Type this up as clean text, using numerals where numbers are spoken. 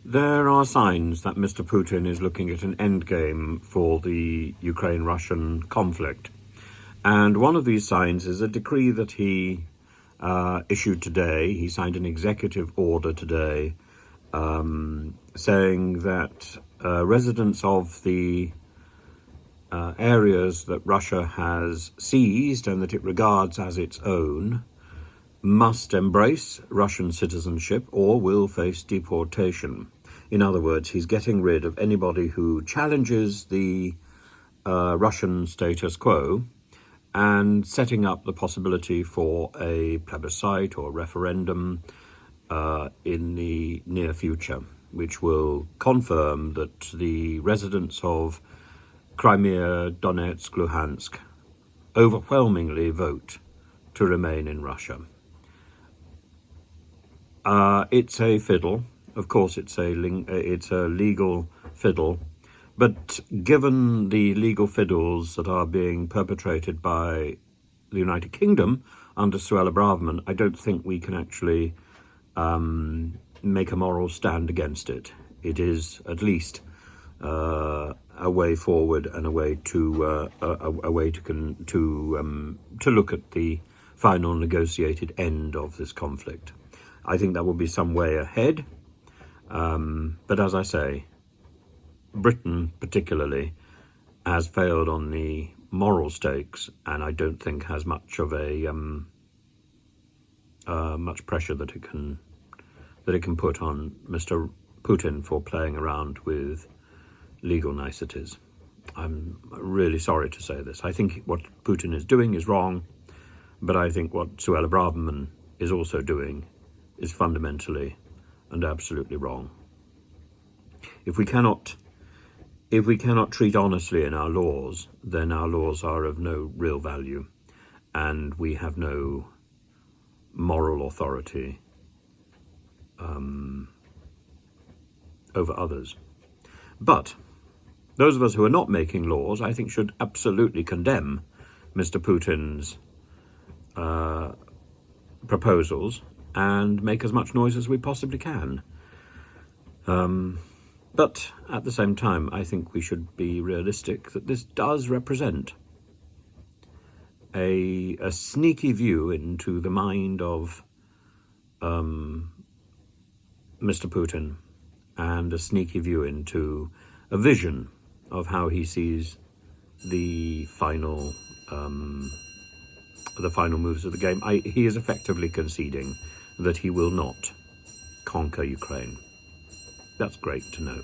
There are signs that Mr. Putin is looking at an endgame for the Ukraine-Russian conflict. And one of these signs is a decree that he issued today. He signed an executive order today saying that residents of the areas that Russia has seized and that it regards as its own must embrace Russian citizenship or will face deportation. In other words, he's getting rid of anybody who challenges the Russian status quo and setting up the possibility for a plebiscite or referendum in the near future, which will confirm that the residents of Crimea, Donetsk, Luhansk overwhelmingly vote to remain in Russia. It's a fiddle. Of course, it's a legal fiddle. But given the legal fiddles that are being perpetrated by the United Kingdom under Suella Braverman, I don't think we can actually make a moral stand against it. It is at least a way forward and a way to look at the final negotiated end of this conflict. I think that will be some way ahead, but as I say, Britain particularly has failed on the moral stakes, and I don't think has much of a much pressure that it can put on Mr. Putin for playing around with legal niceties. I'm really sorry to say this. I think what Putin is doing is wrong, but I think what Suella Braverman is also doing is fundamentally and absolutely wrong. If we cannot treat honestly in our laws, then our laws are of no real value, and we have no moral authority over others. But those of us who are not making laws, I think, should absolutely condemn Mr. Putin's proposals and make as much noise as we possibly can. But at the same time, I think we should be realistic that this does represent a sneaky view into the mind of Mr. Putin, and a sneaky view into a vision of how he sees the final moves of the game. He is effectively conceding that he will not conquer Ukraine. That's great to know.